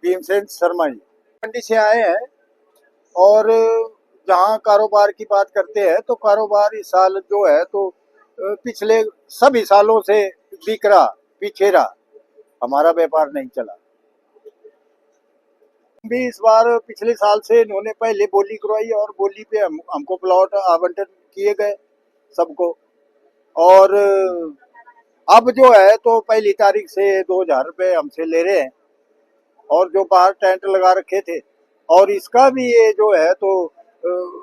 भीमसेन शर्मा जी मंडी से आए हैं। और जहाँ कारोबार की बात करते हैं तो कारोबार इस साल जो है तो पिछले सभी सालों से बिक रहा, पीछे रहा, हमारा व्यापार नहीं चला। भी इस बार पिछले साल से इन्होंने पहले बोली करवाई और बोली पे हमको प्लॉट आवंटन किए गए सबको। और अब जो है तो पहली तारीख से 2,000 रुपये हमसे ले रहे हैं। और जो बाहर टेंट लगा रखे थे और इसका भी ये जो है तो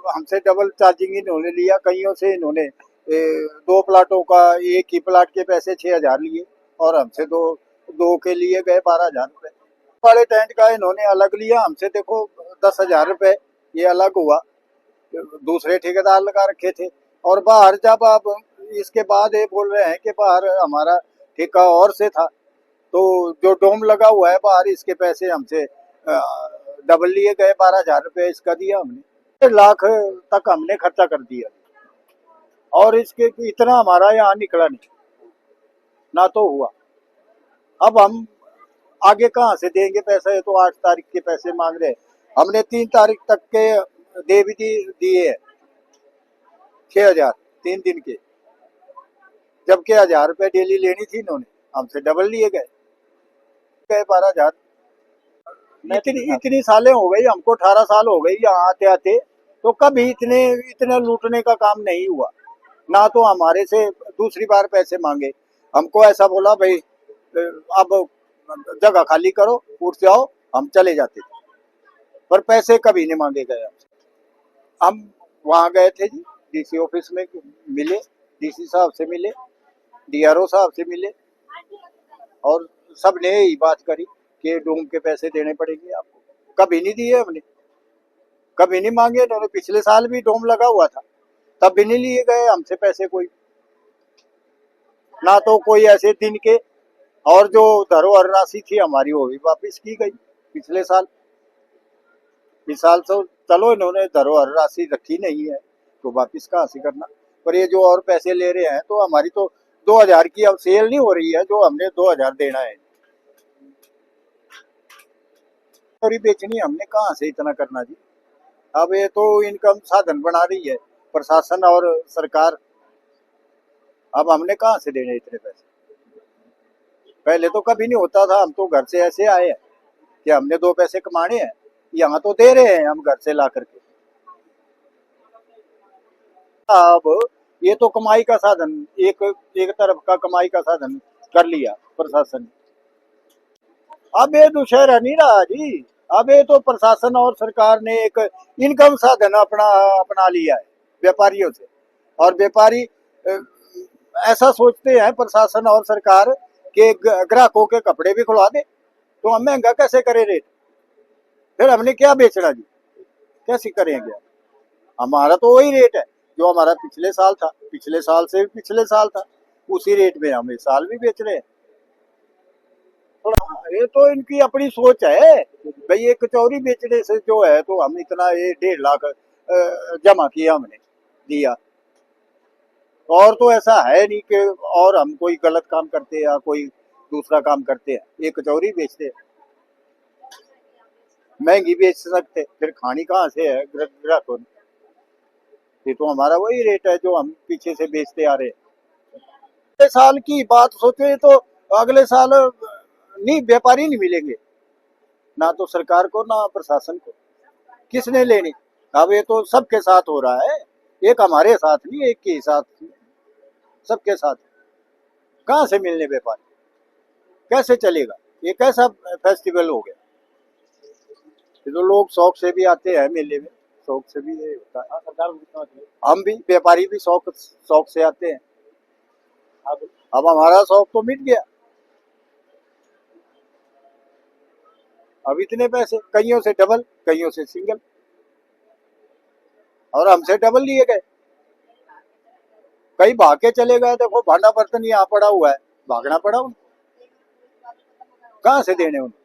हमसे डबल चार्जिंग इन्होंने लिया। कईयों से इन्होंने 2 प्लाटों का, एक ही प्लाट के पैसे 6,000 लिए और हमसे दो के लिए गए 12,000 रुपये। बड़े टेंट का इन्होंने अलग लिया, हमसे देखो 10,000 रुपये ये अलग हुआ। दूसरे ठेकेदार लगा रखे थे। और बाहर जब आप इसके बाद ये बोल रहे हैं कि बाहर हमारा ठेका और से था, तो जो डोम लगा हुआ है बाहर इसके पैसे हमसे डबल लिए गए। 12,000 रुपये इसका दिया हमने, 1.5 लाख तक हमने खर्चा कर दिया। और इसके इतना हमारा यहाँ निकला नहीं, ना तो हुआ। अब हम आगे कहाँ से देंगे पैसे? तो 8 तारीख के पैसे मांग रहे हैं। हमने 3 तारीख तक के दे भी दिए है 6,000 3 दिन के, जबकि 1,000 रुपये डेली लेनी थी इन्होंने, हमसे डबल लिए गए 12,000। इतनी सालें हो गई हमको, 18 साल हो गई यहाँ आते आते, तो कभी इतने लूटने का काम नहीं हुआ। ना तो हमारे से दूसरी बार पैसे मांगे। हमको ऐसा बोला भाई अब जगह खाली करो, उठ जाओ, हम चले जाते थे, पर पैसे कभी नहीं मांगे गए हमसे। हम वहाँ गए थे जी, डीसी ऑफिस में मिले, डीसी साहब से मिले, डीआरओ साहब से मिले, और सबने यही बात करी कि डोम के पैसे देने पड़ेंगे आपको। कभी नहीं दिए हमने, कभी नहीं मांगे इन्होंने। पिछले साल भी डोम लगा हुआ था, तब भी नहीं लिए गए हमसे पैसे कोई, ना तो कोई ऐसे दिन के। और जो धरोहर राशि थी हमारी वो भी वापस की गई पिछले साल। इस साल तो चलो इन्होंने धरोहर राशि रखी नहीं है तो वापस कहाँ से करना। पर ये जो और पैसे ले रहे हैं तो हमारी तो 2,000 की अब सेल नहीं हो रही है, जो हमने 2,000 देना है। और बेचनी हमने कहाँ से इतना करना जी। अब ये तो इनकम साधन बना रही है प्रशासन और सरकार, अब हमने कहाँ से देने इतने पैसे? पहले तो कभी नहीं होता था। हम तो घर से ऐसे आए हैं कि हमने 2 पैसे कमाने हैं, यहाँ तो दे रहे हैं हम घर से ला करके। अब ये तो कमाई का साधन, एक तरफ का कमाई का साधन कर लिया प्रशासन। अब ये दुशहरा नहीं रहा जी। अब ये तो प्रशासन और सरकार ने एक इनकम साधन अपना लिया है व्यापारियों से। और व्यापारी ऐसा सोचते हैं प्रशासन और सरकार के ग्राहकों के कपड़े भी खुलवा दे, तो हम महंगा कैसे करें रेट? फिर हमने क्या बेचना जी, कैसे करेंगे? हमारा तो वही रेट है जो हमारा पिछले साल था, पिछले साल से पिछले साल था, उसी रेट में हम इस साल भी बेच रहे हैं। ये तो इनकी अपनी सोच है भाई। ये कचौरी बेचने से जो है तो हम इतना ये 1.5 लाख जमा किया, हमने दिया। और तो ऐसा है नहीं कि और हम कोई गलत काम करते हैं या कोई दूसरा काम करते हैं। ये कचौरी बेचते हैं, महंगी बेच सकते, फिर खानी कहाँ से है ग्राहकों ने? ये तो हमारा वही रेट है जो हम पीछे से बेचते आ रहे हैं। अगले साल की बात सोचे तो अगले साल नहीं, व्यापारी नहीं मिलेंगे, ना तो सरकार को ना प्रशासन को। किसने लेनी? अब ये तो सबके साथ हो रहा है, एक हमारे साथ नहीं, एक के साथ, सबके साथ। कहाँ से मिलने व्यापारी? कैसे चलेगा? ये कैसा फेस्टिवल हो गया? ये तो लोग शौक से भी आते हैं मेले में, शौक से भी ये होता है। हम भी व्यापारी भी शौक से आते हैं। अब हमारा शौक तो मिट गया। अब इतने पैसे, कईयों से डबल, कईयों से सिंगल, और हमसे डबल लिए गए। कई भाग के चले गए। देखो भांडा बर्तन यहाँ पड़ा हुआ है, भागना पड़ा उनको, कहाँ से देने उनको?